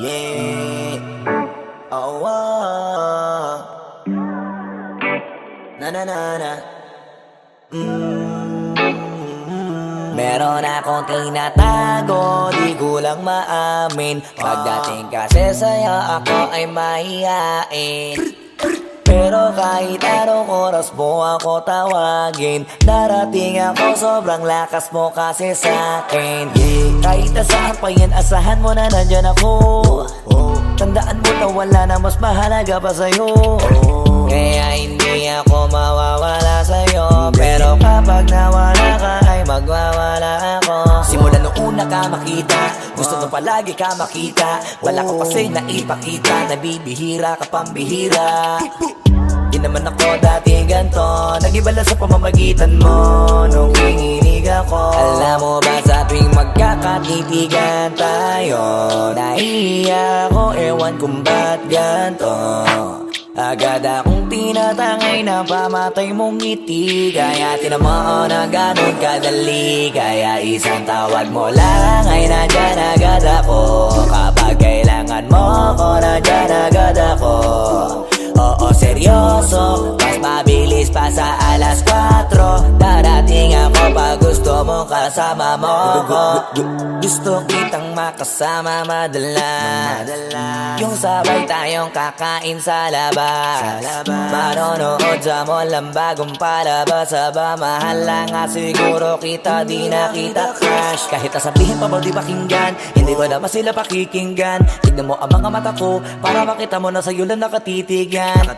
Yeah. Oh, oh. Na na na na. Meron akong tinatago, di ko lang maamin. Pagdating kasi sa'yo, ako ay mahihain. Pero kahit anong oras mo ako tawagin, darating ako, sobrang lakas mo kasi sa'kin. Kahit nasaan pa yan, asahan mo na nandyan ako. Tandaan mo na wala na mas mahalaga pa sa'yo. Kaya hindi ako mawawala sa'yo, pero kapag nawala ka ay magwawala ako. Simula nung una ka makita, gusto mo palagi ka makita. Wala ko kasi naipakita, nabibihira ka pambihira. Di naman ako dati ganto, nag-iba lang sa pamamagitan mo nung kinilig ako. Alam mo ba sa tuwing magkakatitigan tayo, nahiya ako, ewan kung ba't ganto. Agad akong tinatangay na pamatay mong ngiti, kaya tinamaan na ganun kadali. Kaya isang tawag mo lang ay nandyan agad ako. Kapag kailangan mo ko, nandyan agad ako. Oo, seryoso, mas mabilis pa sa alas 4. Darating ako pag gusto mo kasama mo ko. Gusto kitang makasama madalas, yung sabay tayong kakain sa labas, manonood sa mall ang bagong palabas. Aba, mahal lang nga siguro kita, di na kita crush. Kahit nasabihin pa ba di pakinggan, hindi ko naman sila pakikinggan. Tignan mo ang mga mata ko, para makita mo na sa'yo lang nakatitigan.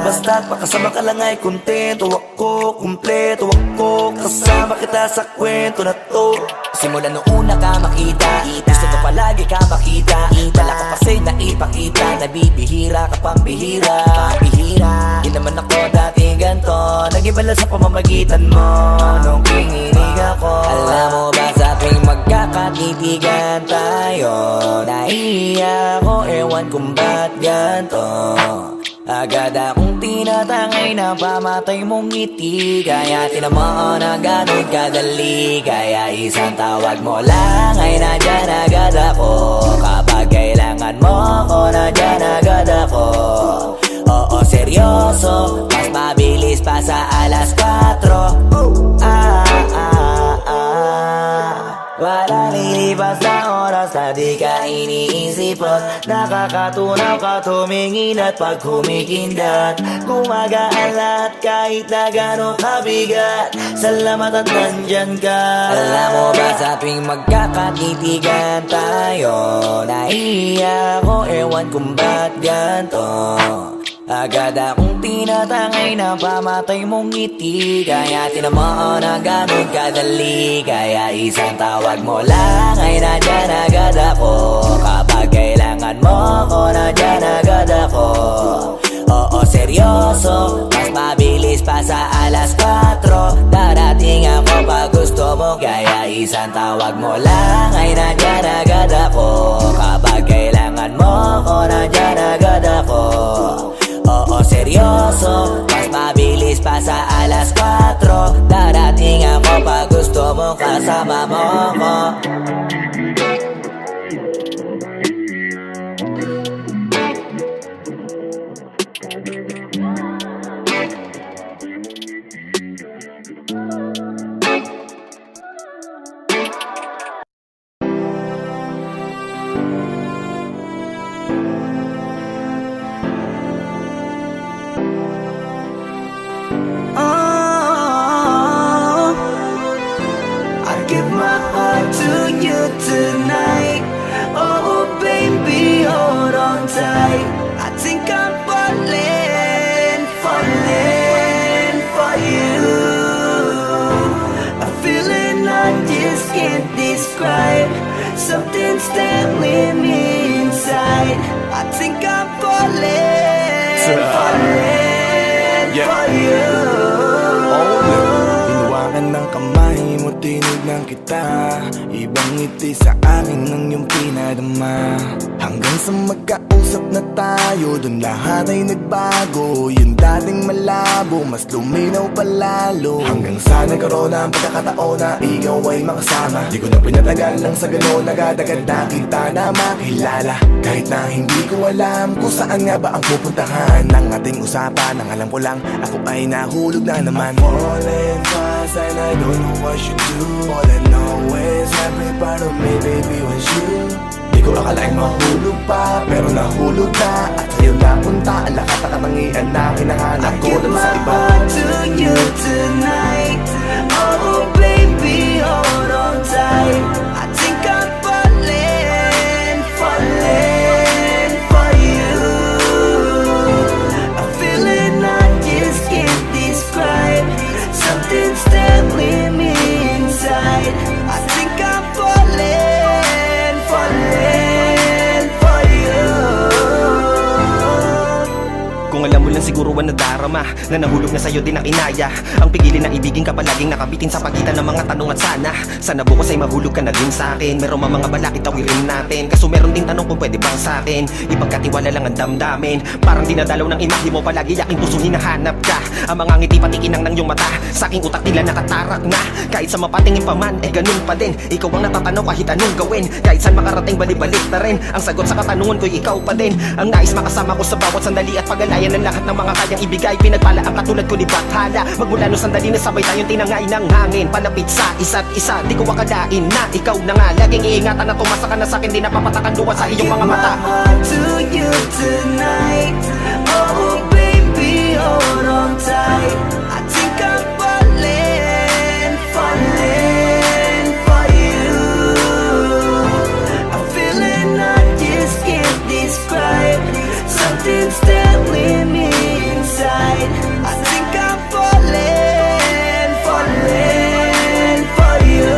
Basta't makasama ka lang ay kontento ako, kumpleto ako. Kasama kita sa kwento na to. Simula nung una ka makita, gusto ko palagi ka makita. Wala ko kasi naipakita, nabibihira ka pambihira. Di naman ako dati ganto, nag-iba lang sa pamamagitan mo nung kinilig ako. Alam mo ba sa tuwing magkakatitigan tayo, nahiya ako, ewan kung ba't ganto. Agad akong tinatangay na pamatay mong ngiti, kaya tinamaan na ganun kadali. Kaya isang tawag mo lang ay nandyan agad ako. Kapag kailangan mo ko, nandyan agad ako. Oo, seryoso, mas mabilis pa sa alas 4. Wala lilipas na oras na di ka iniisipot. Nakakatunaw ka tumingin at pag humikindat, gumagaan lahat kahit na gano'ng kabigat. Salamat at nandyan ka. Alam mo ba sa tuwing magkakatitigan tayo, nahiya ako, ewan kung ba't ganto. Agad akong tinatangay na pamatay mong ngiti, kaya tinamaan na ganun kadali. Kaya isang tawag mo lang ay nandyan agad ako. Kapag kailangan mo ko, nandyan agad ako. Oo, seryoso, mas mabilis pa sa alas 4. Darating ako pag gusto mo, kaya isang tawag mo lang ay nandyan agad ako. Kapag kailangan mo ko, nandyan agad ako. Oo, seryoso, mas mabilis pa sa alas 4. Darating ako pag gusto mo kasama mo ko. Tonight, oh baby, hold on tight. I think I'm falling, falling for you. A feeling I just can't describe. Something's staring me inside. I think I'm falling, falling for you. Hinawakan ng kamay mo, tinignan kita. Ibang ngiti sa akin ng iyong pinadama. Hanggang sa magkausap nag-usap na tayo, dun lahat ay nagbago. Yung dating malabo, mas luminaw palalo. Hanggang sa nagkaroon na ang pagkakataon na ikaw ay makasama. Di ko na pinatagal lang sa gano'n, nagadagad na kita na makilala. Kahit na hindi ko alam kung saan nga ba ang pupuntahan ng ating usapan. Ang alam ko lang, ako ay nahulog na naman. I'm falling fast and I don't know what you do. All I know is every part of me, baby, was you. Di ko akalaing mahulog pa, pero nahulog na. At sa'yo napunta, ang lahat na katangian na hinahanap ko dun sa iba. I give my heart to you tonight. Oh baby, hold on tight. I think I'm falling, falling for you. A feeling I just can't describe. Something's telling me inside. I think I'm falling, falling for you. Kung alam mo lang siguro ang nadarama na nahulog na sa'yo din ang inaya. Ang pigilin na ibigin ka palaging nakabitin sa pagitan ng mga tanong at sana bukas ay mahulog ka na din sa'kin. Meron mga balakid tawirin natin, kaso meron din tanong kung pwede bang sa'kin ipagkatiwala lang ang damdamin. Parang dinadalaw ng imahe mo, palagi aking pusong hinahanap ka. Ang mga ngiti patikinang ng iyong mata, sa aking utak nila nakatarak na. Kahit sa mapatingin pa man, ganun pa din. Ikaw ang natatanaw kahit anong gawin. Kahit saan makarating balibalik na rin. Ang sagot sa katanungan ko'y ikaw pa din. Ang nais makasama ko sa bawat sandali at pag-alaya ng lahat ng mga kayang ibigay. Pinagpala ang katulad ko ni Bathala. Magmula no sandali na sabay tayong tinangay ng hangin. Palapit sa isa't isa, di ko akalain na ikaw na nga. Laging iingatan na tumasa ka na sa'kin, di napapatakan luwa sa iyong mga mata. I give my heart to you tonight. Oh baby, hold on tight. I think I'm falling, falling for you. A feeling I just can't describe. Something's telling me inside. I think I'm falling, falling for you.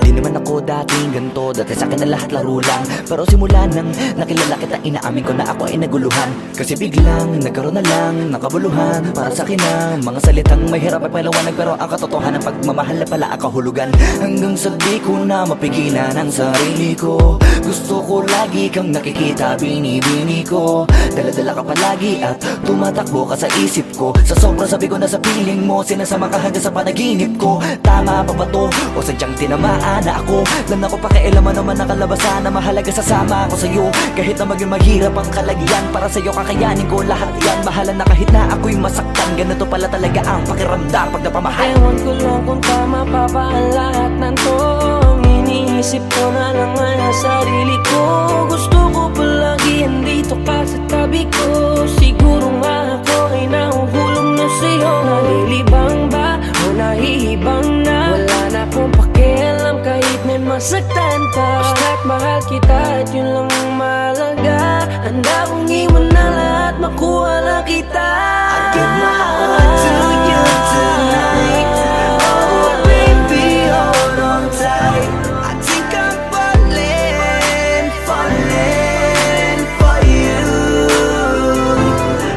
Di naman ako dating ganito, dati sa'kin na lahat laro lang. Pero simula nang nakilala kita, inaamin ko na ako ay naguluhan. Kasi biglang nagkaroon na lang ng kabuluhan. Para sa'kin ang mga salitang may hirap ay paliwanag, pero ang katotohanan pagmamahal na pala ang kahulugan. Hanggang sa di ko na mapigilan ang sarili ko. Gusto ko lagi kang nakikita, binibini ko. Dala-dala ka palagi at tumatakbo ka sa isip ko. Sa sobrang sabi ko na sa piling mo, sinasama ka hanggang sa panaginip ko. Tama pa ba to? O sadyang tinamaan na ako? Lang ako pakialaman naman nakalabasan na mahalaga sasama ako sa'yo. Kahit na maging mahirap ang kalagyan, para sa'yo kakayanin ko lahat yan. Mahala na kahit na ako'y masaktan, ganito pala talaga ang pakiramdam pag napamahal. Ewan ko lang kung tama pa ba ang lahat ng to. Ang iniisip ko na lang ang sarili ko. Gusto ko palagi andito ka sa tabi ko. Siguro nga ako ay nahuhulog na sa'yo. Nalilibang ba o nahihibang na? Wala na akong pakialam kahit may masaktan pa. Basta't mahal kita at yun lang ang mahalaga. Handa kong iwan na lahat, makuha lang kita. I give my heart to you tonight. Oh baby, hold on tight. I think I'm falling, falling for you.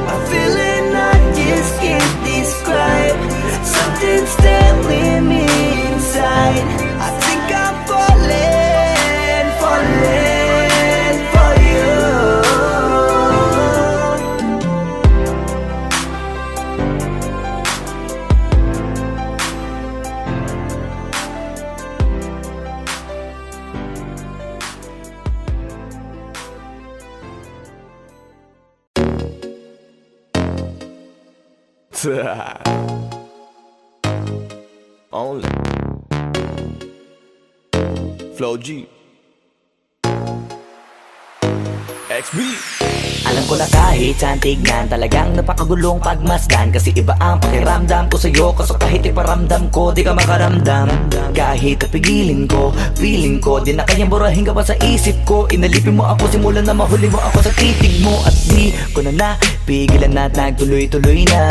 A feeling I just can't describe. Something's telling me inside. I think I'm falling, falling for you. Only Flow G XB. Alam ko na kahit saan tignan, talagang napakagulong pagmasdan. Kasi iba ang pakiramdam ko sa'yo, kaso kahit iparamdam ko, di ka makaramdam. Kahit napigilin ko, feeling ko, di na kayang burahin ka pa sa isip ko. Inalipin mo ako, simulan na mahuli mo ako sa titig mo. At di ko na napigilan na nagtuloy-tuloy na.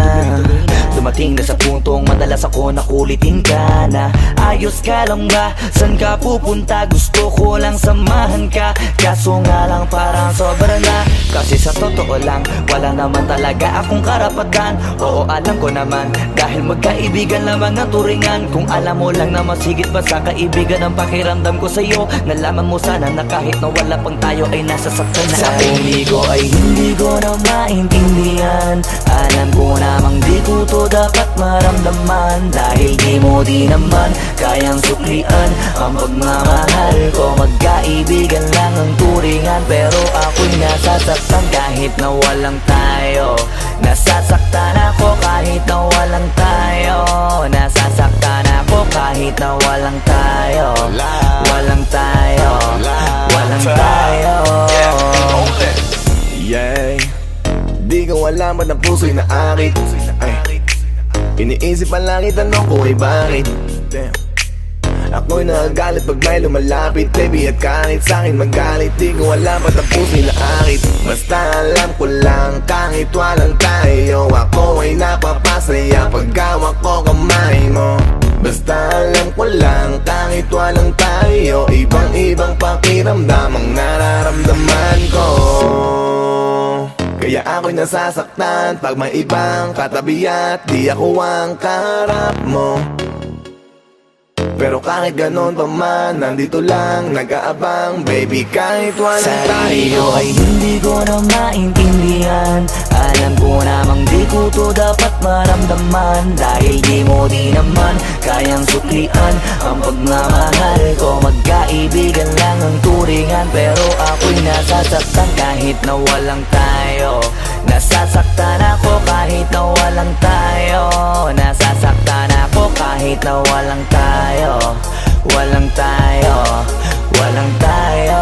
Dumating na sa puntong madalas ako nakulitin ka na. Ayaw ayos ka lang ba? San ka pupunta? Gusto ko lang samahan ka. Kaso nga lang parang sobra na. Kasi sa totoo lang, wala naman talaga akong karapatan. Oo, alam ko naman, dahil magkaibigan lamang ang turingan. Kung alam mo lang na masigit pa sa kaibigan ang pakiramdam ko sa'yo, nalaman mo sana na kahit na wala pang tayo ay nasasaktan na. Sa umigo ay hindi ko na maintindihan. Alam ko namang di ko to dapat maramdaman. Dahil di mo di naman kayang suklian ang pagmamahal ko. Magkaibigan lang ang turingan, pero ako'y nasasaktan kahit na walang tayo. Nasasaktan ako kahit na walang tayo. Nasasaktan ako kahit na walang tayo. Walang tayo. Walang tayo. Yeah, di ko alam ba't ang puso'y naakit. Iniisip ang langit, tanong ko ay bakit. Damn. Ako'y nagagalit pag may lumalapit, baby, at kahit sa'kin magalit. Di ko alam ba't ang puso'y naakit. Basta alam ko lang kahit walang tayo, ako ay napapasaya pag hawak ko kamay mo. Basta alam ko lang kahit walang tayo, ibang-ibang pakiramdam ang nararamdaman ko. Kaya ako'y nasasaktan pag may ibang katabi at di ako ang kaharap mo. Pero kahit ganon pa man, nandito lang nag-aabang, baby, kahit walang tayo. Ay hindi ko na maintindihan. Alam ko namang di ko to dapat maramdaman. Dahil di mo di naman kayang suklian ang pagmamahal ko. Magkaibigan lang ang turingan, pero ako'y nasasaktan kahit na walang tayo. Nasasaktan ako kahit na walang tayo. Nasasaktan ako kahit na walang tayo. Walang tayo. Walang tayo.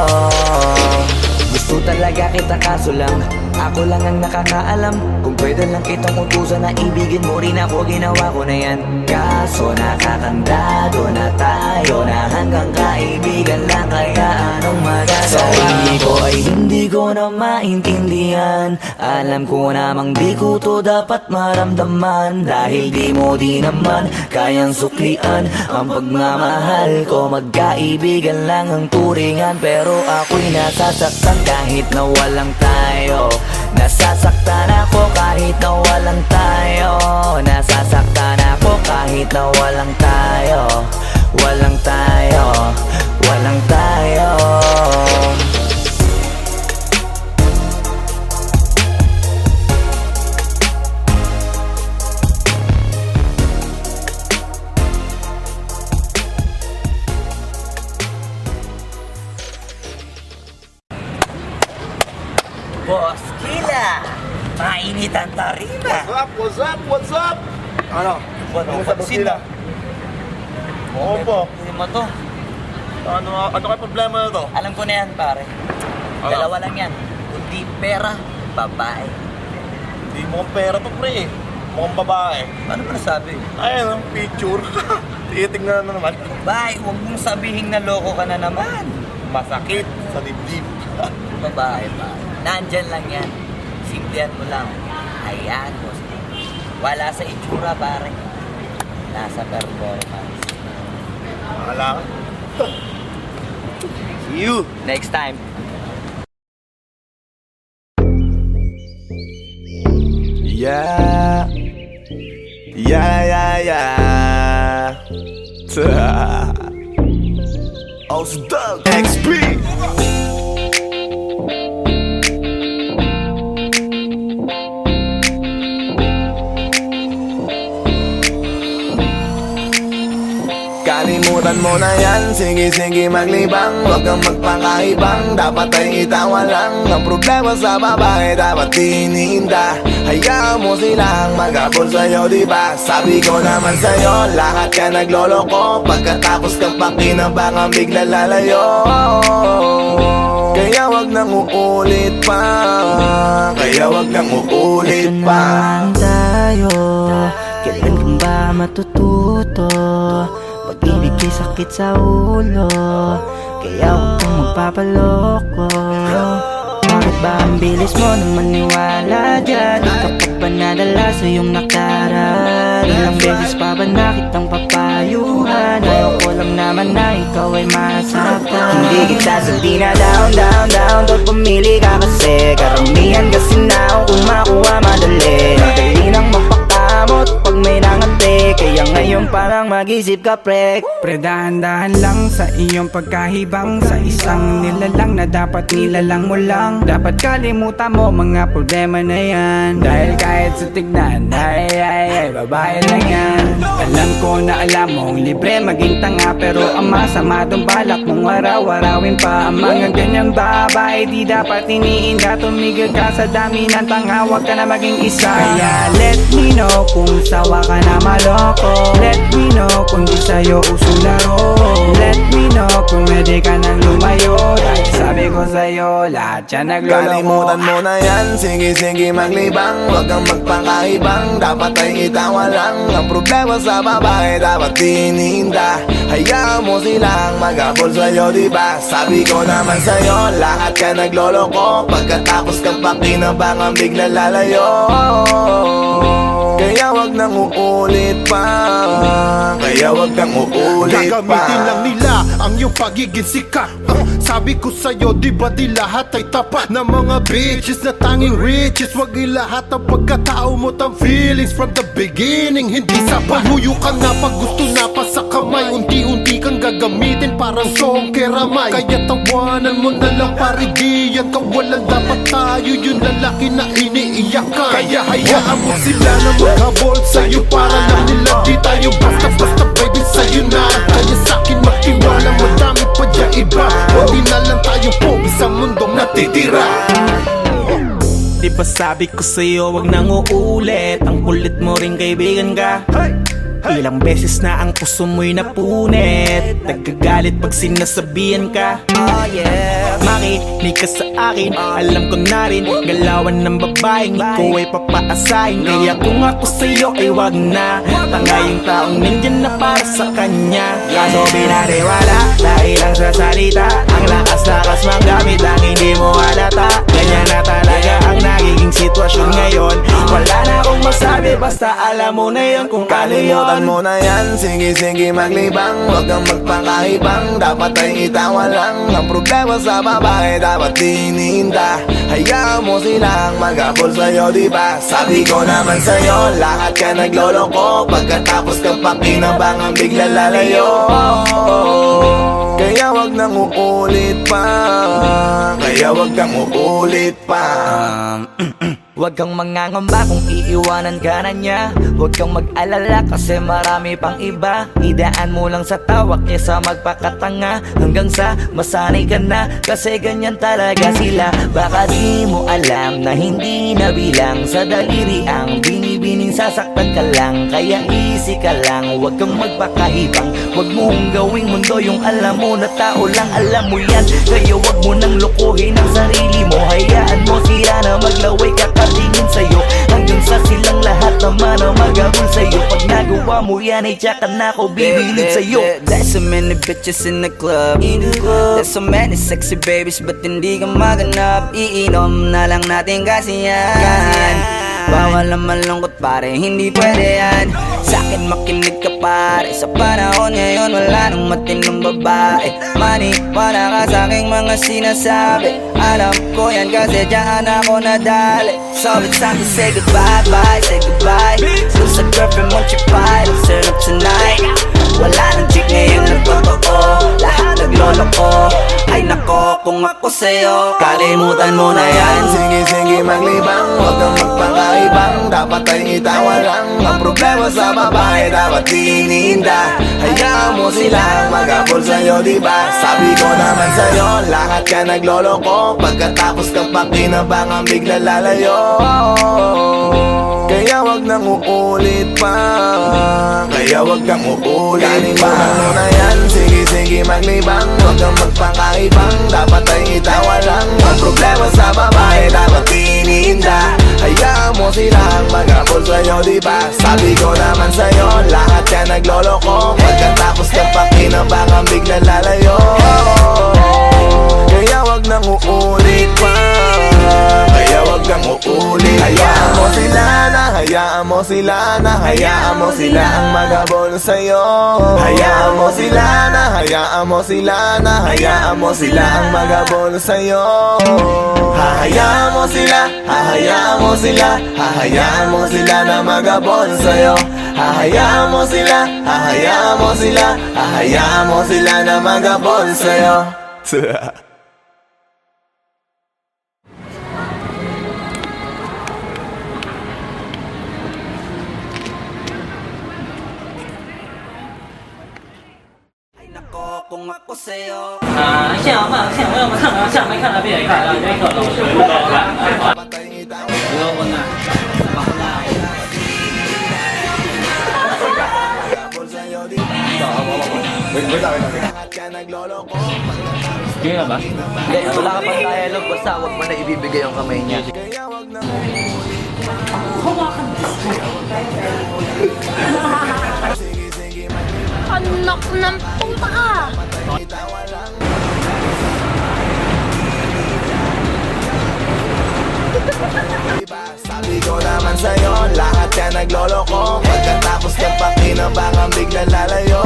Gusto talaga kita kaso lang ako lang ang nakakaalam. Kung pwede lang kitang utusan na ibigin mo rin ako, ginawa ko na yan. Kaso nakakandado na tayo na hanggang kaibigan lang, kaya anong magagawa? Sa ko ay hindi ko na maintindihan. Alam ko namang di ko to dapat maramdaman. Dahil di mo di naman kayang suklian ang pagmamahal ko. Magkaibigan lang ang turingan, pero ako'y nasasaktan kahit na walang tayo. Nasasaktan ako kahit na walang tayo. Nasasaktan ako kahit na walang tayo. Walang tayo. Walang tayo. Boss Killa, mainit ang tarima. What's up? What's up? Ano? Ano sila? Oo po. Hindi mo to. Ano kayo problema na to? Alam ko na yan, pare. Ano? Dalawa lang yan. Kundi pera, babae. Hindi mukhang pera to, pre. Mukhang babae. Ano ba nasabi? Ayun, picture. Titignan na naman. Babae, huwag mong sabihin na loko ka na naman. Masakit sa dibdib. Babae, pare. Nandyan lang yan. Simplihan mo lang. Ayan, boss. Wala sa itsura, pare. Nasa performance. Wala ka. See you. Next time. Yeah. Osdog XP. Kalimutan mo na yan, sige maglibang. Huwag kang magpakaibang, dapat ay itawa lang. Ang problema sa babae, dapat tinihinda. Hayaan mo silang mag-abol sa'yo, diba? Sabi ko naman sa'yo, lahat ka nagloloko. Pagkatapos kang pakinabangan, bigla lalayo. Kaya wag nang uulit pa. Kaya wag nang uulit pa. Ito na tayo, kailan ba matututo? Pag-ibig kay sakit sa ulo, kaya huwag kang magpapaloko. Bakit ba ang bilis mo na maniwala dyan? Di ka pa ba nadala sa iyong nakaraan? Ilang beses pa ba nakitang papayuhan? Ayaw ko malaman na ikaw ay masaktan. Hindi kita sabi na down, down, down, pag pumili ka kasi karamihan kasi na kung makuha madali. Dali nang magpakamot pag may nangante, kaya ngayon parang mag-isip ka pre. Pre, dahan-dahan lang sa iyong pagkahibang, sa isang nilalang na dapat nilalang mo lang. Dapat kalimutan mo mga problema na yan, dahil kahit sa tignan ay babae lang yan. Alam ko na alam mong libre maging tanga, pero ang masama dong balak mong araw-arawin pa. Ang mga ganyang babae di dapat iniinda, tumigil ka sa dami ng tanga, wag ka na maging isa. Kaya let me know kung sawa ka na maloko, let me know kung di sa'yo uso laro, let me know kung pwede ka nang lumayo, dahil sabi ko sa'yo lahat yan nagloloko. Kalimutan mo na yan, sige sige maglibang, wag kang magpakaibang, dapat ay itawa lang. Ang problema sa babae dapat tininda, hayaan mo silang magabol sa'yo, diba? Sabi ko naman sa'yo, lahat ka nagloloko, pagkatapos kang pakinabangan bigla lalayo. Kaya wag nang uulit pa, kaya wag nang uulit pa. Gagamitin lang nila ang iyong pagiging sikat. Sabi ko sa'yo, di ba di lahat ay tapat na mga bitches na tanging riches? Wag ilahat ang pagkatao mo tang feelings from the beginning. Hindi sapat, huyo ka na pag gusto na pa sa kamay, unti-unti kang gagamitin parang song keramay. Kaya tawanan mo na lang paridiyan, kawalan dapat tayo yung lalaki na iniiyakan. Kaya hayaan mo sila na maghabol sa'yo, para lang nila di tayo basta-basta baby sa'yo na. Kaya sa'kin magtiwala, madami pa dyan iba, hindi na lang tayo po isang mundong natitira. Di ba sabi ko sa'yo wag nang uulit, ang kulit mo rin kaibigan ka. Ilang beses na ang puso mo'y napunit, nagkagalit pag sinasabihan ka. Makinig ka sa akin, alam ko na rin galawan ng babaeng ikaw ay papaasahin. Kaya kung ako sa'yo ay wag na, tanga yung taong nandyan na para sa kanya. Kaso binariwala dahil lang sa salita, ang lakas-lakas magamit ang hindi mo halata. Ganyan na talaga ang nagiging sitwasyon ngayon, wala na akong masabi, basta alam mo na yun kung ano yun. Kalimutan mo na yan, sige sige maglibang, wag kang magpakaibang, dapat ay itawa lang. Ang problema sa babae dapat tininda, hayaan mo silang magabol sa'yo, diba? Sabi ko naman sa'yo, lahat ka nagloloko, pagkatapos kang pakinabangan bigla lalayo. Kaya wag nang uulit pa, kaya wag kang uulit pa. Huwag kang mangangamba kung iiwanan ka na niya, huwag kang mag-alala kasi marami pang iba. Idaan mo lang sa tawak niya sa magpakatanga, hanggang sa masanay ka na, kasi ganyan talaga sila. Baka di mo alam na hindi na bilang sa daliri ang binibining sasaktan ka lang. Kaya easy ka lang, huwag kang magpakahibang, huwag mong gawing mundo yung alam mo na tao lang alam mo yan. Kaya huwag mo nang lokohin ang sarili mo, hayaan mo sila na maglaway kakatingin sa'yo, hanggang sa silang lahat naman ang magabol sa'yo. Pag nagawa mo yan ay tsaka na ako bibilid sa'yo. There's so many bitches in the club, there's so many sexy babies, but hindi ka maganap. Iinom na lang natin kasi yan, bawal na malungkot pare, hindi pwede yan. Sa'kin makinig ka pare, sa panahon ngayon wala nang matinong babae. Maniwala ka sa'king mga sinasabi, alam ko yan kasi dyan ako nadali. So it's time to say goodbye, bye, say goodbye. So sa girlfriend mo chipay, let's turn up tonight. Wala nang chick ngayon na totoo, lahat nagloloko. Ay nako kung ako sa'yo, kalimutan mo na yan. Sige sige maglibang, wag kang magpakaibang, dapat ay itawa lang. Ang problema sa babae dapat tininda, hayaan mo silang magabol sa'yo, diba? Sabi ko naman sa'yo, lahat ka nagloloko, pagkatapos kang pakinabangan bigla lalayo. Kaya wag nang uulit pa, kaya wag nang uulit pa. Kalimutan mo na yan, sige sige maglibang, wag kang magpakaibang, dapat ay itawa lang. Ang problema sa babae dapat tininda, hayaan mo silang magabol sa'yo, diba? Sabi ko naman sa'yo, lahat ka nagloloko, pagkatapos kang pakinabangan bigla lalayo. Kaya wag nang uulit pa, kaya wag nang uulit. Hayaan mo sila na, hayaan mo sila na, hayaan mo sila ang magabol sa'yo. Hayaan mo sila na, Hahayaan mo sila na hayaan mo sila ang magabono sa'yo. Hahayaan mo sila, hahayaan mo sila, hahayaan mo sila na magabono sa'yo. Hahayaan mo sila, hahayaan mo sila, hahayaan mo sila na magabono sa'yo. Kung ako sa'yo 现在我们看了，下面看了别人看了，这个老师不好看。不要问了。 Kaya ba? Hindi, wala ka pang dialogue. Basta huwag mo na ibibigay ang kamay niya. Anak ng puta ka! Sabi ko naman sa'yo, lahat yan nagloloko. Pagkatapos ng pakinabangan biglang lalayo.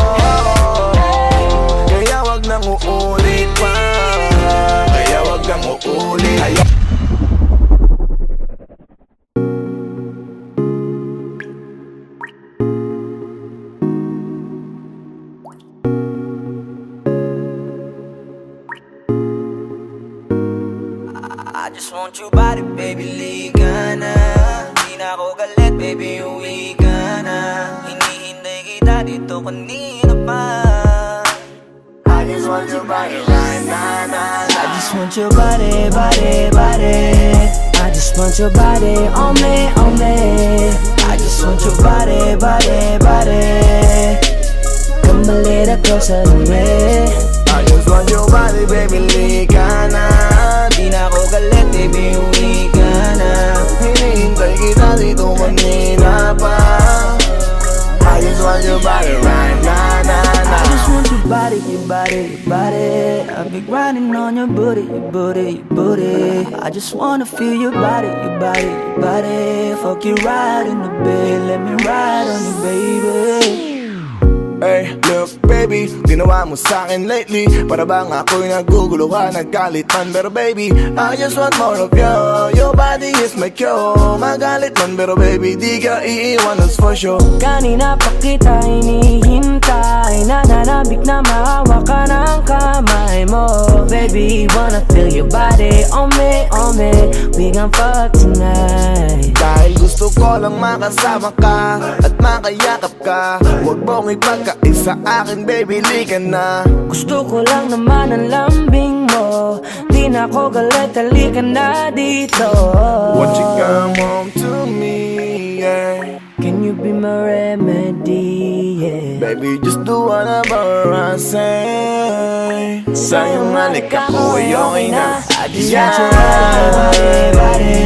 Kaya wag nang uulit pa. Kaya wag nang uulit. I just want your body, baby, liga na. Di na ako galit, baby, uwi ka na. Hinihintay kita dito kanina pa. I just want your body right now. I just want your body, body, body. I just want your body on me, on me. I just want your body, body, body. Come a little closer to me. I just want your body, baby, liga na. Di na ako galit, baby, uwi ka na. Hinihintay kita dito kanina pa. I just want your body right now, I just want your body, your body, your body. I've been grinding on your booty, your booty, your booty. I just wanna feel your body, your body, your body. Fuck you right in the bed, let me ride on you, baby. Hey, look baby, ginawa mo sa'kin lately. Para bang ako'y naguguluhan, naggalit man. Pero baby, I just want more of you. Your body is my cure. Magalit man pero baby, di ka iiwan, that's for sure. Kanina pa kita hinihintay, nananabik na maawa ka ng kamay mo. Baby, wanna feel your body on me, on me. We gon' fuck tonight. Dahil gusto ko lang makasama ka at makayakap ka. Huwag mong ipagkaisa akin, baby, lika na. Gusto ko lang naman ang lambing mo. Di na ako galit, halika na dito. Won't you come home to me, yeah. Can you be my remedy, yeah. Baby, just do whatever I say. Sa'yong halik ako ay okay na. I just want your body, body.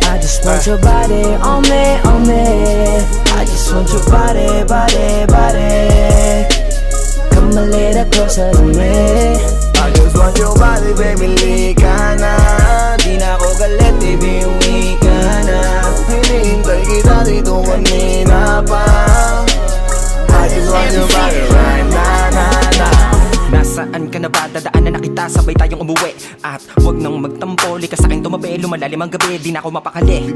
I just want your body on me, on me. I just want your body, body, body. Come a little closer to me. I just want your body, baby, lika na. Di na ako galit, baby, uwi ka na. Hinihintay kita dito kanina pa. I just want your body right now, na. Nasaan ka na ba? Dadaan na kita, sabay tayong umuwi. At huwag nang magtampo, lika sa'kin tumabi. Lumalalim ang gabi, di na ako mapakali.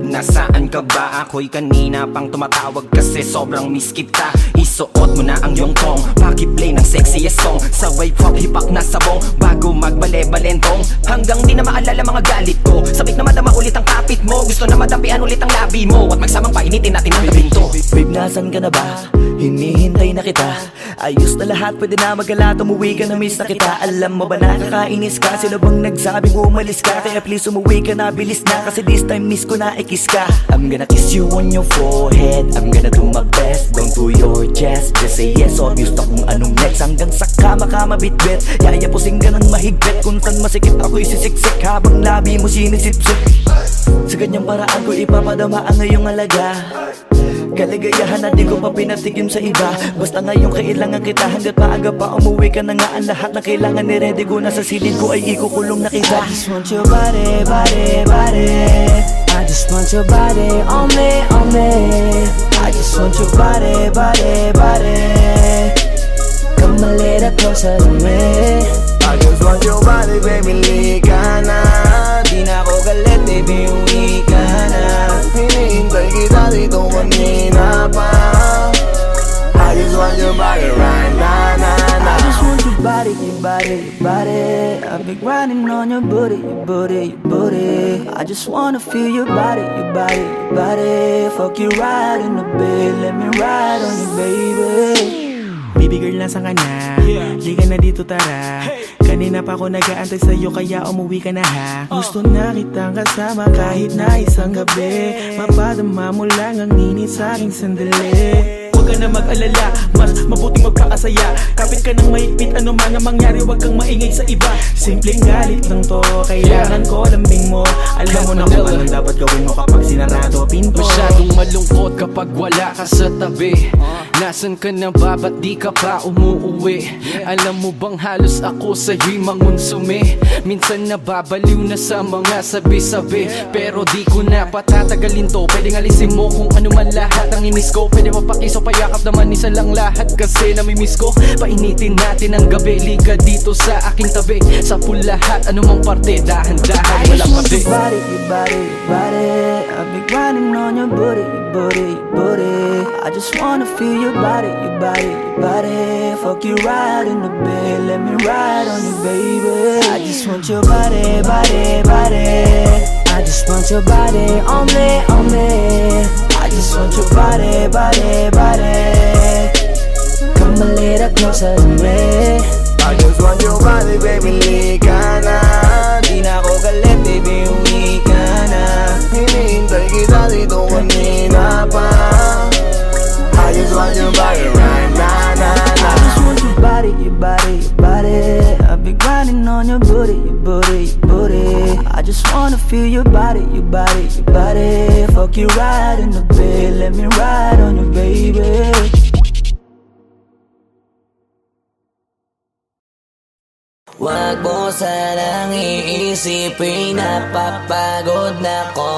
Nasaan ka ba? Ako'y kanina pang tumatawag kasi sobrang miss kita. Isuot mo na ang iyong tong, pakiplay ng sexiest song. Sabay pop hipak na sabong, bago magbale-balentong. Hanggang di na maalala mga galit ko. Sabik na madama ulit ang kapit mo. Gusto na madampian ulit ang labi mo. At magsamang painitin natin ang gabing to. Babe, nasan ka na ba? Hinihintay na kita. Ayos na lahat, pwede na magala. Umuwi ka na, miss na kita. Alam mo ba nakakainis ka? Sino bang nagsabing umalis ka? Kaya please umuwi ka na, bilis na. Kasi this time miss ko na ikis ka. I'm gonna kiss you on your forehead. I'm gonna do my best, down to your chest. Just say yes, obvious na kung anong next. Hanggang sa kama ka mabitbit. Yayapusing ka ng mahigpit. Kung saan masikip ako'y sisiksik. Habang labi mo sinisipsip. Sa ganyang paraan ko ipapadama ang ngayong alaga. Kaligayahan na di ko pa pinatigim sa iba. Basta ngayon kailangan kita. Hanggat maaga pa umuwi ka na nga. Ang lahat na kailangan ni ready ko na sa silid ko ay ikukulong na kita. I just want your body, body, body. I just want your body on me, on me. I just want your body, body, body. Come little closer to me. I just want your body, baby, lika na. Di na ako galit, baby, uwi ka na. Hinihintay kita dito kanina pa. I just want your body right now, I just want your body, your body, your body. I've been grinding on your booty, your booty, your booty. I just wanna feel your body, your body, your body. Fuck you right in the bed, let me ride on you, baby. Baby girl, nasan ka na? Liga na dito, tara. Kanina pa ako nag-aantay sa'yo, kaya umuwi ka na ha. Gusto na kitang kasama kahit na isang gabi. Mapadama mo lang ang init sa'king sandali. Huwag ka na mag-alala, mas mabuting magpakasaya. Kapit ka ng mahigpit, ano man ang mangyari, huwag kang maingay sa iba. Simpleng galit lang to, kailangan ko lambing mo. Alam mo na kung anong dapat gawin mo kapag sinarado pinto. Masyadong malungkot kapag wala ka sa tabi. Nasaan ka na ba, ba't di ka pa umuuwi? Alam mo bang halos ako sa'yo'y mangonsume. Minsan nababaliw na sa mga sabi-sabi, pero di ko na patatagalin to. Pwedeng alisin mo kung ano man lahat ang inis ko. Pwede mapakiso, payakap naman isa lang lahat, kasi namimiss ko. Painitin natin ang gabi, liga dito sa aking tabi. Sa pool lahat, anumang parte, dahan-dahan, walang pati. Your body, your body, your body. I've been grinding on your booty, your booty, your booty. I just wanna feel your body, your body, your body. Fuck you right in the bed, let me ride on you, baby. I just want your body, body, body. I just want your body on me, on me. I just want your body, body, body. Come a little closer to me. I just want your body, baby, lika na. Di na ako galit, baby, uwi ka na. Hinihintay kita dito kanina pa. I just want your body right now, I just want your body, your body, your body. I've been grinding on your booty, your booty, your booty. I just wanna feel your body, your body, your body. Fuck you right in the bed, let me ride on you, baby. Wag mo sanang iisipin, napapagod na ko.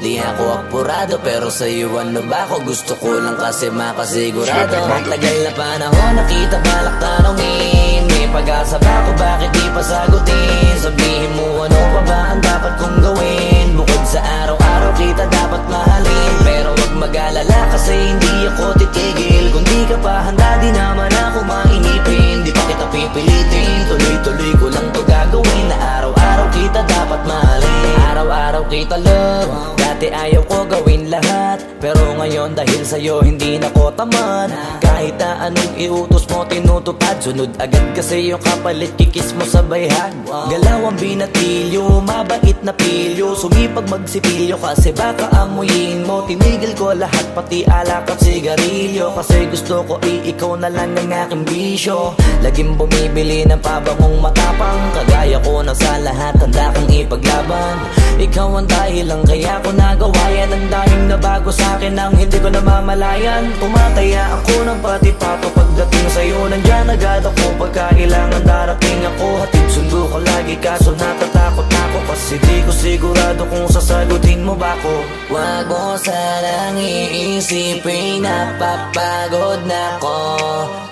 Di ako apurado, pero sa'yo ano ba ako? Gusto ko lang kasi makasigurado. Matagal na panahon, nakita balak tanongin. May pag-asa ba ako, bakit di pa sagutin? Sabihin mo ano pa ba ang dapat kong gawin? Bukod sa araw-araw kita dapat mahalin. Pero wag mag-alala kasi hindi ako titigil. Kung di ka pa handa, di naman ako mainipin. Di pa kita pipilitin, tuloy-tuloy ko lang to gagawin. Na araw-araw kita dapat mahalin. Araw-araw kita love. Dati ayaw ko gawin lahat, pero ngayon dahil sa'yo hindi na ko tamad. Kahit na anong iutos mo tinutupad, sunod agad kasi yung kapalit, kikis mo sa bayhag. Galaw ang binatilyo, mabait na pilyo. Sumipag magsipilyo kasi baka amuyin mo. Tinigil ko lahat pati alak at sigarilyo, kasi gusto ko ikaw na lang ang aking bisyo. Laging bumibili ng pabangong matapang, kagaya ko na sa lahat handa kang ipaglaban. Ikaw ang dahilan kaya ko nagawa yan. Ang daming nabago sa'kin ang hindi ko namamalayan. Tumataya ako ng pati-pato pagdating sa'yo. Nandyan agad ako pagkailangan darating ako. Hatid sundo ko lagi kaso natatakot ako, kasi di ko sigurado kung sasagutin mo ba ko. Wag mo sanang iisipin, napapagod na ko.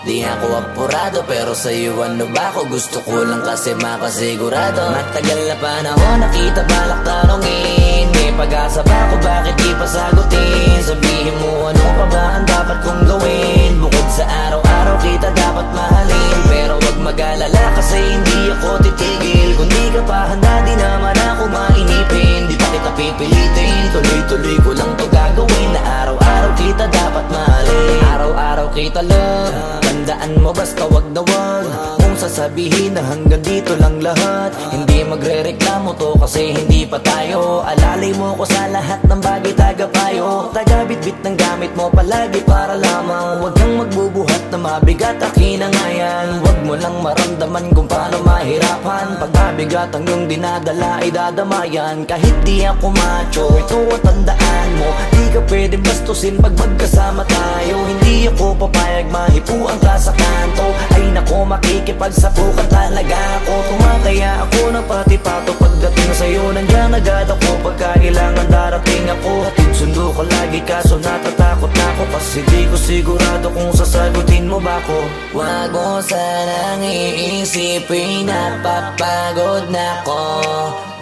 Di ako apurado, pero sa'yo ano ba ako? Gusto ko lang kasi makasigurado. Matagal na panahon, nakita balak tanongin. May pag-asa ba ako, bakit di pa sagutin? Sabihin mo ano pa ba ang dapat kong gawin? Bukod sa araw-araw kita dapat mahalin. Pero wag mag-alala kasi hindi ako titigil. Kung di ka pa handa, di naman ako mainipin. Di pa kita pipilitin, tuloy-tuloy ko lang to gagawin. Na araw-araw kita dapat mahalin. Araw-araw kita love. Tandaan mo basta wag na wag kung sasabihin na hanggang dito lang lahat. Hindi magre-reklamo to kasi hindi pa tayo. Alalay mo ko sa lahat ng bagay, tagapayo. Tagabitbit ng gamit mo palagi para lamang. Huwag kang magbubuhat na mabigat, akin na nga yan. Huwag mo lang maramdaman kung paano mahirapan. Pag mabigat ang iyong dinadala ay dadamayan. Kahit di ako macho, ito at tandaan mo, di ka pwede bastusin pag magkasama tayo. Hindi ako papayag mahipuan ka sa kanto. Ay nako, makikipagsapukan talaga ako. Tumataya ako ng pati-pato pagdating sa'yo. Nandiyan agad ako pagkailangan darating ako. Hatid sinusundo ko lagi kaso natatakot na ako, kasi di ko sigurado kung sasagutin mo ba ko. Wag mo sanang iisipin, napapagod na ko.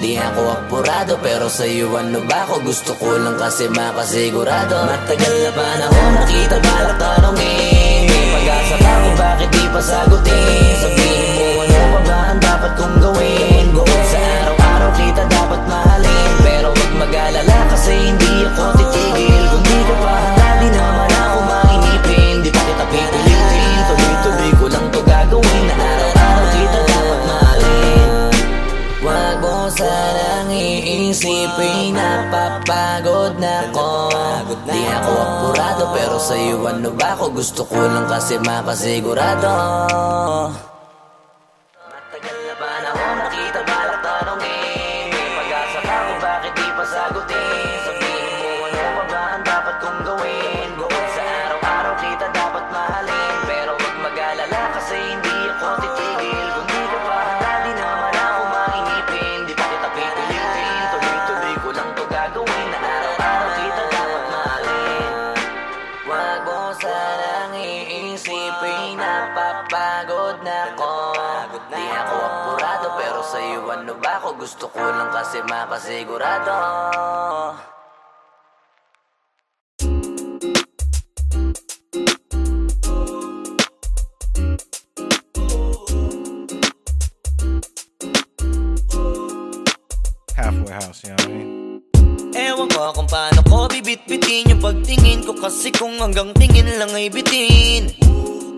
Di ako apurado pero sa'yo ano ba ako, gusto ko lang kasi makasigurado. Matagal na panahon nakita balak tanongin, may pag-asa pa kung bakit di pa sagutin. Sabihin mo ano pa ba ang dapat kong gawin, bukod sa araw-araw kita dapat mahalin. Pero wag mag-alala kasi hindi ako titigil, kung di ka pa handa di naman ako mainipin. Di pa kita pipilitin, tuloy-tuloy ko lang to gagawin, na araw-araw kita dapat mahalin. Wag mo sanang iisipin, napapagod na ko. Di ako apurado pero sa'yo ano ba ako, gusto ko lang kasi makasigurado. Matagal na panahon nakita balak tanongin, may pag-asa pa kung bakit di pa sagutin. Sabihin mo ano pa ba ang dapat kong gawin, bukod sa araw-araw kita dapat mahalin. Pero wag mag-alala kasi hindi ako titigil, kung di ka pa handa di naman ako mainipin. Di pa kita pipilitin, tuloy-tuloy ko lang to gagawin, na araw-araw kita dapat mahalin. Wag mo sanang iisipin, napapagod na ko. Di ako apurado pero sa'yo ano ba ako, gusto ko lang kasi makasigurado. Halfway house, you know what I mean? Ewan ko kung paano ko bibit-bitin yung pagtingin ko, kasi kung hanggang tingin lang ay bitin.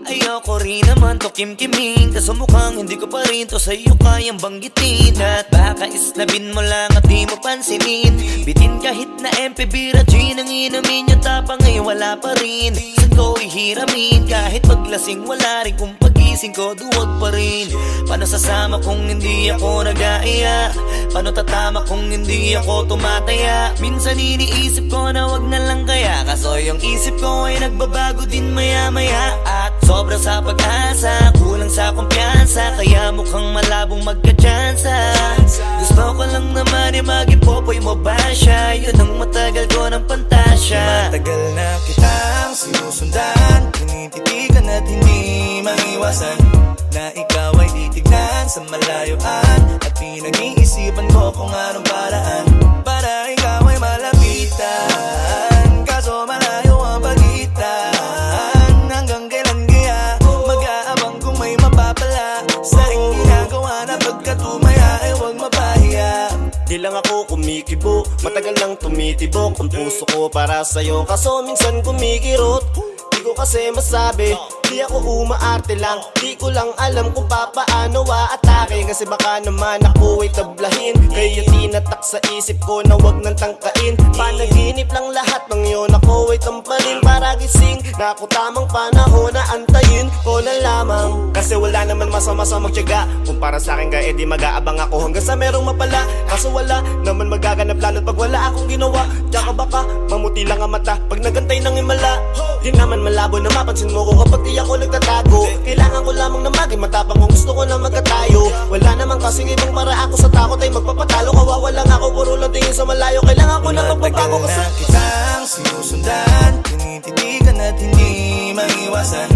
Ayoko rin naman to kim-kimin, kaso mukhang hindi ko pa rin to sa'yo kayang banggitin. At baka isnabin mo lang at di mo pansinin, bitin kahit na MP Bira Gin ang inamin, yung tapang ay wala pa rin. Saan ko ihiramin, kahit paglasing wala rin, kung pagising ko duwag pa rin. Paano sasama kung hindi ako nag-aaya, paano tatama kung hindi ako tumataya. Minsan iniisip ko na wag na lang kaya, kaso yung isip ko ay nagbabago din maya-maya. At sobra sa pag-asa, kulang sa kumpiyansa, kaya mukhang malabong magka-tsansa. Gusto ko lang naman yung mag-ipopoy mo ba siya, yun ang matagal ko ng pantasya. Matagal na kitang sinusundan, tinititigan at hindi maiwasan, na ikaw ay titignan sa malayuan, at pinag-iisipan ko kung anong paraan para ikaw ay malapitan. Kaso malayo ang pagitan, hanggang kailan kaya mag-aabang kung may mapapala sa aking ginagawa, na pagkatumaya ay huwag mapahiya. Di lang ako kumikibo, matagal nang tumitibok ang puso ko para sa'yo, kaso minsan kumikirot. Di ko kasi masabi, di ako umaarte lang, di ko lang alam kung papaano aatake, kasi baka naman ako ay tablahin. Kaya tinatak sa isip ko na wag nang tangkain, panaginip lang lahat ng yun, ako ay tampalin para gising, na ako tamang panahon na antayin ko na lamang. Kasi wala naman masama sa magtiyaga, kung para sa akin kaya di mag-aabang ako hanggang sa merong mapala. Kaso wala naman magaganap lalo't pag wala akong ginawa, tsaka baka mamuti lang ang mata pag nagantay ng himala. Di naman malabo na mapansin mo ko kapag di ako nagtatago, kailangan ko lamang na maging matapang kung gusto ko na magkatayo. Wala naman kasing ibang para ako sa takot ay magpapatalo, kawawa lang ako, puro lang tingin sa malayo, kailangan ko na magbabago kasi na kitang sinusundan, tinititigan at hindi maiwasan,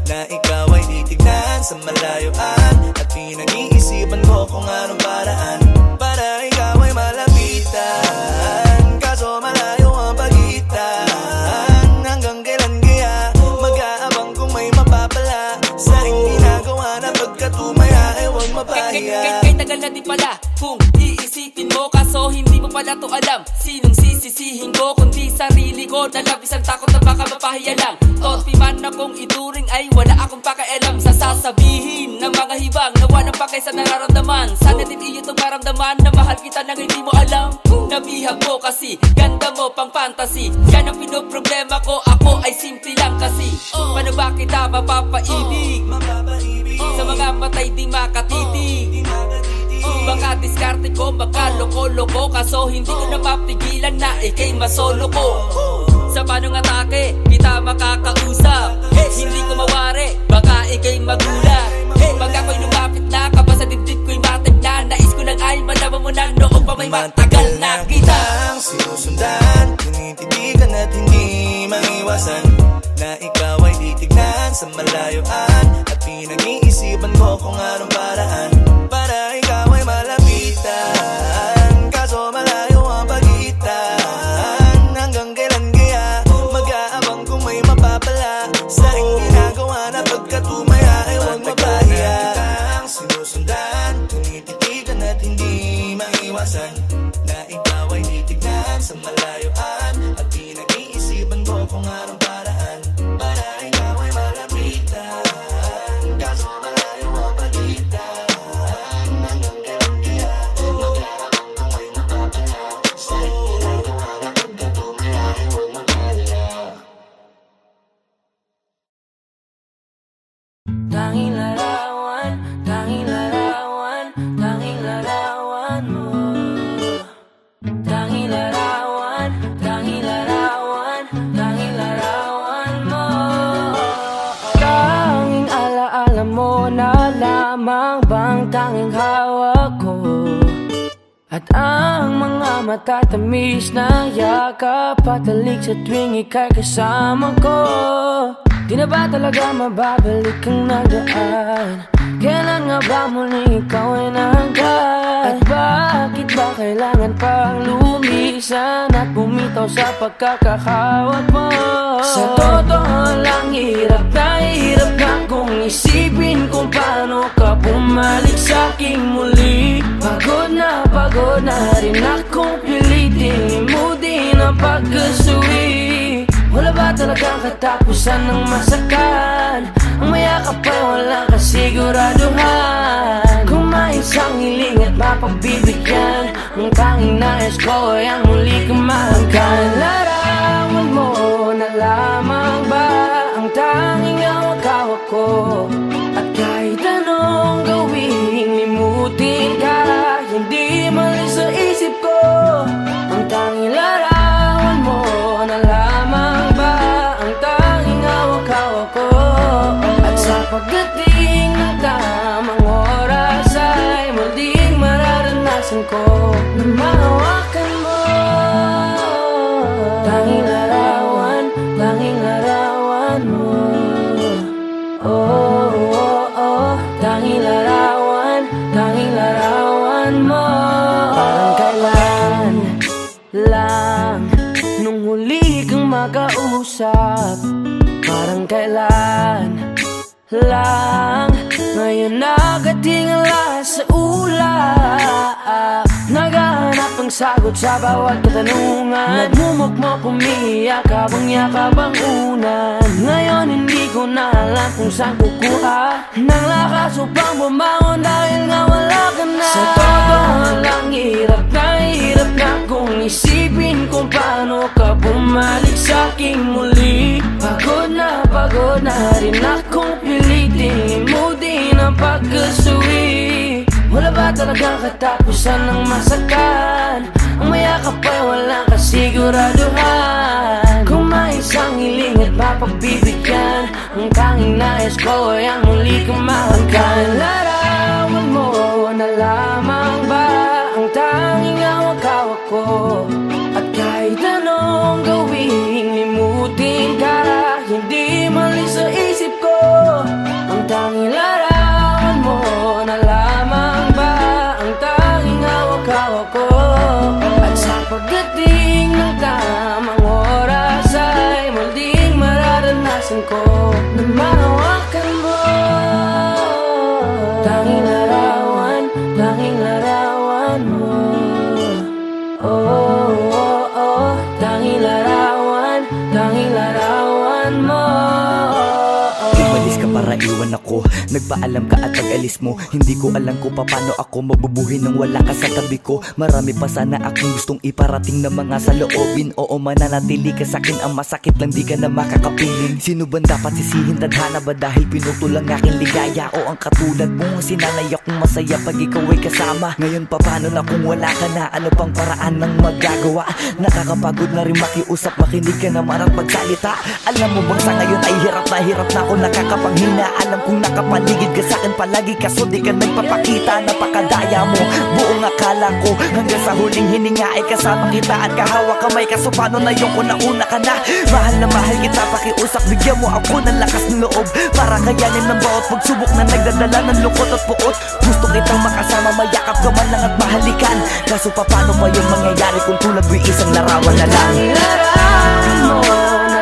na ikaw ay titignan sa malayuan, at pinag-iisipan ko kung anong paraan para ikaw ay malapitan. Kaso malayo ang pagitan, hanggang kailan kaya mag-aabang kung may mapapala sa aking ginagawa, na pagkatumaya ay huwag mapahiya. Kay tagal na di pala kung iisipin mo, kaso hindi mo pala to alam. Sinong sisisihin ko kundi sarili ko, na labis ang takot na baka mapahiya lang. Topi man akong ituring ay wala akong pakialam sa sasabihin ng mga hibang na walang pakay sa nararamdaman. Sana din iyo itong maramdaman na mahal kita nang hindi mo alam. Nabihag mo kasi, ganda mo pang fantasy, yan ang pinoproblema ko, ako ay simple lang kasi. Paano ba kita mapapaibig sa mga matay di makatitig? Baka diskarte ko, baka loko-loko, kaso hindi ko na mapigilan na ikay masolo ko. Sa panong atake, kita makakausap, hindi ko mawari, baka ikay magulat. Pag ako'y lumapit na, kapag sa dibdib ko'y matig na, nais ko lang ay malaman mo na noong pa may matagal na kita. Sinusundan, tinititigan pinag-iisipan ko kung anong paraan para ikaw ay malapitan. Kaso malayo ang pagitan. Hanggang kailan kaya mag-aabang kung may mapapala sa iyong ginagawa na pagkatumaya ay huwag mapahiya. Kitang sinusundan, tinititigan at hindi maiwasan na ikaw ay titignan sa malayuan at pinag-iisipan ko kung anong paraan para ikaw ay malapitan. Kaso malayo ang pagitan. Hanggang kailan kaya mag-aabang kung may mapapala sa iyong ginagawa na pagkatumaya ay huwag mapahiya. Tanging larawan, tanging larawan, tanging larawan mo. Tanging larawan, tanging larawan, tanging larawan mo. Tanging alaala mo na lamang bang tanging hawak ko. At ang mga matatamis na yakap patalig sa tuwing ika'y kasama ko. Di na ba talaga mababalik ang nagaan? Kailan nga ba muli ikaw ay nahanggan? At bakit ba kailangan pang lumisan at bumitaw sa pagkakahawak mo? Sa totoo lang hirap na kung isipin kung paano ka bumalik sa'king muli. Pagod na rin akong pilitin limutin ang pagkasuwi. Wala ba talagang katapusan ng masakan? Ang mayakap ay walang kasiguraduhan. Kung may isang hiling at mapagbibigyan, ang tanging nais ko ay ang muli kang mahanggan. Larawan mo na lamang ba ang tanging hawak-hawak ko? At kahit anong gawing limutin ka, hindi malis sa isip ko. Ang tanging larawan mo na lamang ba ang tanging hawak-hawak ko? At sa pagdating ng tamang oras ay muling mararanasan ko na mahawakan mo. Tanging larawan, tanging larawan mo. Oh, oh, oh, tanging larawan, tanging larawan mo. Parang kailan lang nung huli kang makausap, parang kailan lang ngayon nakatingala sa ulap. Naghahanap ng sagot sa bawat katanungan, nagmumukmok umiiyak habang yakap ang unan. Ngayon hindi ko na alam kung saan kukuha ng lakas upang bumangon dahil nga wala ka na. Sa totoo lang hirap na kung isipin kung paano ka bumalik sa'king muli. Pagod na rin akong pilitin limutin ang pagkasuwi. Wala ba talagang katapusan ng masakan? Ang mayakap ay walang kasiguraduhan. Kung may isang hiling at mapagbibigyan, ang tanging nais ko ay ang muli kang mahanggan. Larawan mo na lamang ba ang tanging hawak-hawak ko? At kahit anong gawing limutin ka, hindi malis sa isip ko. Ang tanging larawan mo na lamang ba ang tanging hawak-hawak ko? At sa pagdating ng tamang oras ay muling mararanasan ko na mahawakan mo. Tanging larawan, tanging larawan mo. Oh, oh, oh, tanging larawan, tanging larawan mo. Umalis ka para iwan ako, nagpaalam ka at pag-alis mo. Hindi ko alam kung paano ako mabubuhay nang wala ka sa tabi ko. Marami pa sana akong gustong iparating na mga saloobin. Oo, mananatili ka sa'kin, ang masakit lang di ka na makakapiling. Sino ba dapat sisihin? Tadhana ba dahil pinutol ang aking ligaya? O ang katulad mo, sinanay akong masaya pag ikaw ay kasama. Ngayon pa paano na kung wala ka na? Ano pang paraan ng magagawa? Nakakapagod na rin makiusap, makinig ka naman at magsalita. Alam mo bang sa ngayon ay hirap na ako nakakapanghina. Alam kong paligid ka sa'kin palagi, kaso di ka nagpapakita. Napakadaya mo, buong akala ko, hanggang sa huling hininga ay kasama kita at kahawak kamay. Kaso paano na yung kung nauna ka na? Mahal na mahal kita, pakiusap, bigyan mo ako ng lakas ng loob para kayanin ng bawat pagsubok na nagdadala ng lungkot at puot. Gusto kitang makasama, mayakap ka man lang at mahalikan. Kaso paano pa yung mangyayari kung tulad mo'y isang larawan na lang? Larawan mo